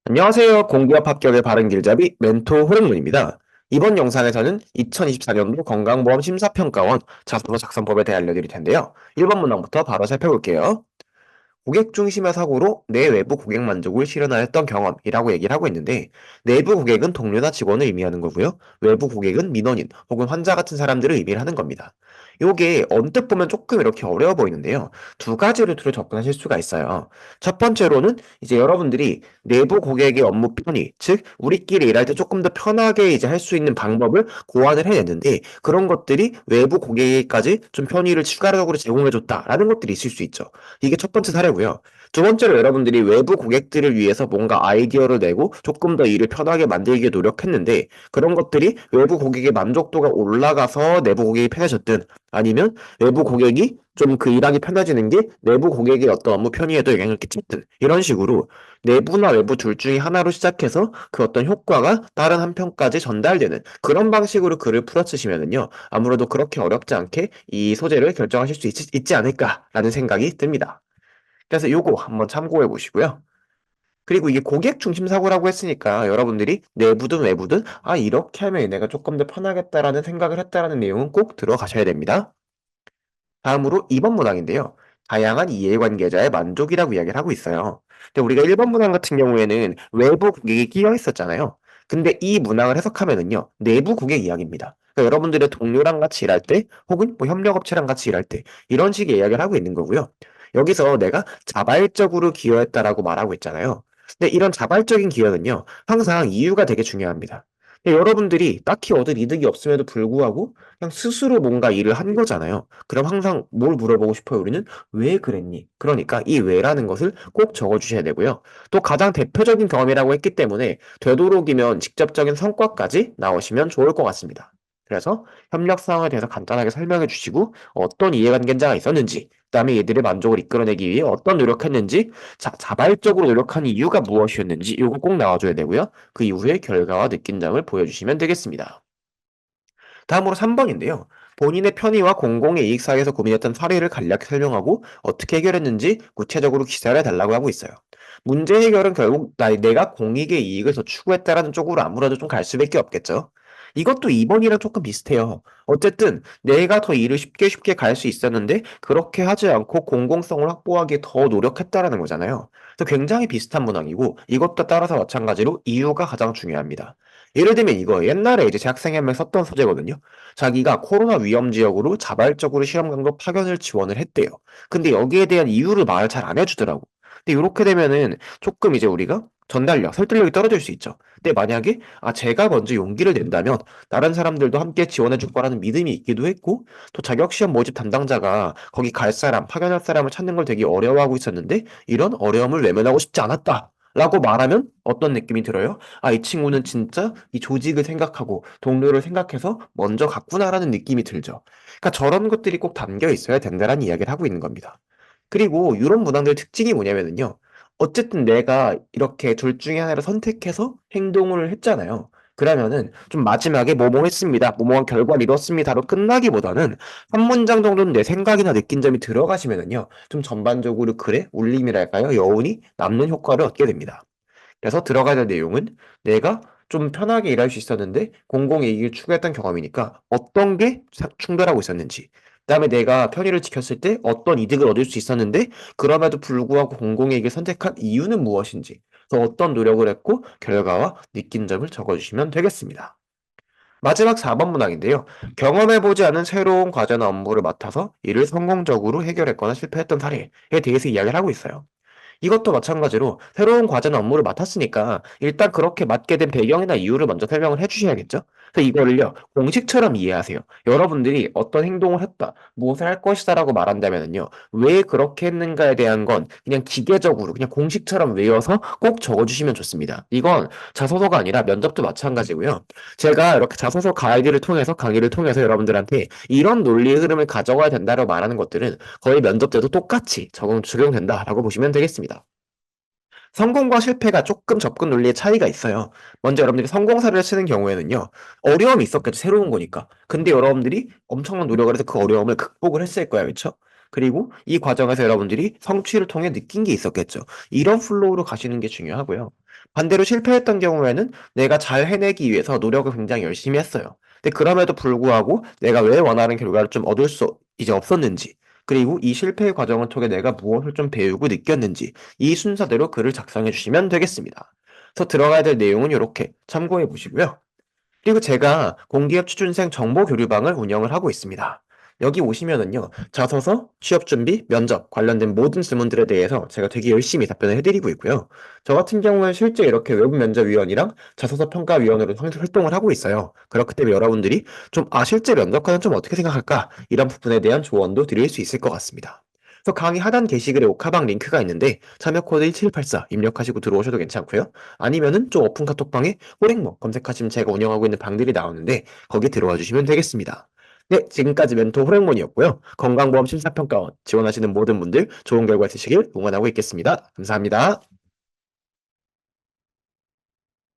안녕하세요. 공기업 합격의 바른 길잡이 멘토 호랭문입니다. 이번 영상에서는 2024년도 건강보험 심사평가원 자소서 작성법에 대해 알려드릴 텐데요. 1번 문항부터 바로 살펴볼게요. 고객 중심의 사고로 내 외부 고객 만족을 실현하였던 경험이라고 얘기를 하고 있는데, 내부 고객은 동료나 직원을 의미하는 거고요. 외부 고객은 민원인 혹은 환자 같은 사람들을 의미를 하는 겁니다. 요게 언뜻 보면 조금 이렇게 어려워 보이는데요. 두 가지 루트로 접근하실 수가 있어요. 첫 번째로는 이제 여러분들이 내부 고객의 업무 편의, 즉 우리끼리 일할 때 조금 더 편하게 이제 할 수 있는 방법을 고안을 해냈는데, 그런 것들이 외부 고객에게까지 좀 편의를 추가적으로 제공해줬다라는 것들이 있을 수 있죠. 이게 첫 번째 사례고요. 두 번째로 여러분들이 외부 고객들을 위해서 뭔가 아이디어를 내고 조금 더 일을 편하게 만들기 노력했는데, 그런 것들이 외부 고객의 만족도가 올라가서 내부 고객이 편해졌든, 아니면 외부 고객이 좀 그 일하기 편해지는 게 내부 고객의 어떤 업무 편의에도 영향을 끼쳤든, 이런 식으로 내부나 외부 둘 중에 하나로 시작해서 그 어떤 효과가 다른 한편까지 전달되는 그런 방식으로 글을 풀어쓰시면은요, 아무래도 그렇게 어렵지 않게 이 소재를 결정하실 수 있지 않을까라는 생각이 듭니다. 그래서 요거 한번 참고해 보시고요. 그리고 이게 고객 중심 사고라고 했으니까 여러분들이 내부든 외부든 이렇게 하면 얘네가 조금 더 편하겠다라는 생각을 했다라는 내용은 꼭 들어가셔야 됩니다. 다음으로 2번 문항인데요. 다양한 이해관계자의 만족이라고 이야기를 하고 있어요. 근데 우리가 1번 문항 같은 경우에는 외부 고객이 끼어 있었잖아요. 근데 이 문항을 해석하면은요, 내부 고객 이야기입니다. 그러니까 여러분들의 동료랑 같이 일할 때, 혹은 뭐 협력업체랑 같이 일할 때, 이런 식의 이야기를 하고 있는 거고요. 여기서 내가 자발적으로 기여했다라고 말하고 있잖아요. 근데 이런 자발적인 기여는요, 항상 이유가 되게 중요합니다. 여러분들이 딱히 얻을 이득이 없음에도 불구하고 그냥 스스로 뭔가 일을 한 거잖아요. 그럼 항상 뭘 물어보고 싶어요, 우리는? 왜 그랬니? 그러니까 이 왜라는 것을 꼭 적어주셔야 되고요. 또 가장 대표적인 경험이라고 했기 때문에 되도록이면 직접적인 성과까지 나오시면 좋을 것 같습니다. 그래서 협력 상황에 대해서 간단하게 설명해 주시고, 어떤 이해관계자가 있었는지, 그다음에 얘들의 만족을 이끌어내기 위해 어떤 노력했는지, 자발적으로 노력한 이유가 무엇이었는지 이거 꼭 나와줘야 되고요. 그 이후에 결과와 느낀 점을 보여주시면 되겠습니다. 다음으로 3번인데요. 본인의 편의와 공공의 이익 사이에서 고민했던 사례를 간략히 설명하고 어떻게 해결했는지 구체적으로 기사를 달라고 하고 있어요. 문제 해결은 결국 내가 공익의 이익을 더 추구했다라는 쪽으로 아무래도 좀 갈 수밖에 없겠죠. 이것도 2번이랑 조금 비슷해요. 어쨌든 내가 더 일을 쉽게 갈 수 있었는데 그렇게 하지 않고 공공성을 확보하기에 더 노력했다라는 거잖아요. 그래서 굉장히 비슷한 문항이고, 이것도 따라서 마찬가지로 이유가 가장 중요합니다. 예를 들면 이거 옛날에 이제 재학생이 한 명 썼던 소재거든요. 자기가 코로나 위험 지역으로 자발적으로 실험 강도 파견을 지원을 했대요. 근데 여기에 대한 이유를 말을 잘 안 해주더라고. 근데 이렇게 되면은 조금 이제 우리가 전달력, 설득력이 떨어질 수 있죠. 근데 만약에 제가 먼저 용기를 낸다면 다른 사람들도 함께 지원해 줄 거라는 믿음이 있기도 했고, 또 자격 시험 모집 담당자가 거기 갈 사람, 파견할 사람을 찾는 걸 되게 어려워하고 있었는데 이런 어려움을 외면하고 싶지 않았다. 라고 말하면 어떤 느낌이 들어요? 이 친구는 진짜 이 조직을 생각하고 동료를 생각해서 먼저 갔구나라는 느낌이 들죠. 그러니까 저런 것들이 꼭 담겨 있어야 된다라는 이야기를 하고 있는 겁니다. 그리고 이런 문항들 특징이 뭐냐면은요. 어쨌든 내가 이렇게 둘 중에 하나를 선택해서 행동을 했잖아요. 그러면은 좀 마지막에 뭐뭐 했습니다. 뭐뭐한 결과를 이뤘습니다로 끝나기보다는 한 문장 정도는 내 생각이나 느낀 점이 들어가시면은요. 좀 전반적으로 글에 울림이랄까요? 여운이 남는 효과를 얻게 됩니다. 그래서 들어가야 될 내용은 내가 좀 편하게 일할 수 있었는데 공공의 이익을 추구했던 경험이니까 어떤 게 충돌하고 있었는지, 그다음에 내가 편의를 지켰을 때 어떤 이득을 얻을 수 있었는데 그럼에도 불구하고 공공의 이익을 선택한 이유는 무엇인지, 또 어떤 노력을 했고 결과와 느낀 점을 적어주시면 되겠습니다. 마지막 4번 문항인데요. 경험해보지 않은 새로운 과제나 업무를 맡아서 이를 성공적으로 해결했거나 실패했던 사례에 대해서 이야기를 하고 있어요. 이것도 마찬가지로 새로운 과제나 업무를 맡았으니까 일단 그렇게 맡게 된 배경이나 이유를 먼저 설명을 해주셔야겠죠? 그래서 이거를요, 공식처럼 이해하세요. 여러분들이 어떤 행동을 했다, 무엇을 할 것이다라고 말한다면요, 왜 그렇게 했는가에 대한 건 그냥 기계적으로, 그냥 공식처럼 외워서 꼭 적어주시면 좋습니다. 이건 자소서가 아니라 면접도 마찬가지고요. 제가 이렇게 자소서 가이드를 통해서, 강의를 통해서 여러분들한테 이런 논리의 흐름을 가져가야 된다고 말하는 것들은 거의 면접 때도 똑같이 적용된다라고 보시면 되겠습니다. 성공과 실패가 조금 접근 논리의 차이가 있어요. 먼저 여러분들이 성공 사례를 쓰는 경우에는요, 어려움이 있었겠죠. 새로운 거니까. 근데 여러분들이 엄청난 노력을 해서 그 어려움을 극복을 했을 거예요. 그렇죠? 그리고 이 과정에서 여러분들이 성취를 통해 느낀 게 있었겠죠. 이런 플로우로 가시는 게 중요하고요. 반대로 실패했던 경우에는 내가 잘 해내기 위해서 노력을 굉장히 열심히 했어요. 근데 그럼에도 불구하고 내가 왜 원하는 결과를 좀 얻을 수 이제 없었는지, 그리고 이 실패의 과정을 통해 내가 무엇을 좀 배우고 느꼈는지, 이 순서대로 글을 작성해 주시면 되겠습니다. 그래서 들어가야 될 내용은 이렇게 참고해 보시고요. 그리고 제가 공기업 취준생 정보 교류방을 운영을 하고 있습니다. 여기 오시면은요, 자소서, 취업 준비, 면접 관련된 모든 질문들에 대해서 제가 되게 열심히 답변을 해드리고 있고요. 저 같은 경우는 실제 이렇게 외부 면접위원이랑 자소서 평가위원으로 활동을 하고 있어요. 그렇기 때문에 여러분들이 좀, 실제 면접관은 좀 어떻게 생각할까? 이런 부분에 대한 조언도 드릴 수 있을 것 같습니다. 그래서 강의 하단 게시글에 오카방 링크가 있는데 참여 코드 1784 입력하시고 들어오셔도 괜찮고요. 아니면은 좀 오픈 카톡방에 호랭모 검색하시면 제가 운영하고 있는 방들이 나오는데 거기 들어와 주시면 되겠습니다. 네, 지금까지 멘토 호랭몬이었고요. 건강보험 심사평가원 지원하시는 모든 분들 좋은 결과 있으시길 응원하고 있겠습니다. 감사합니다.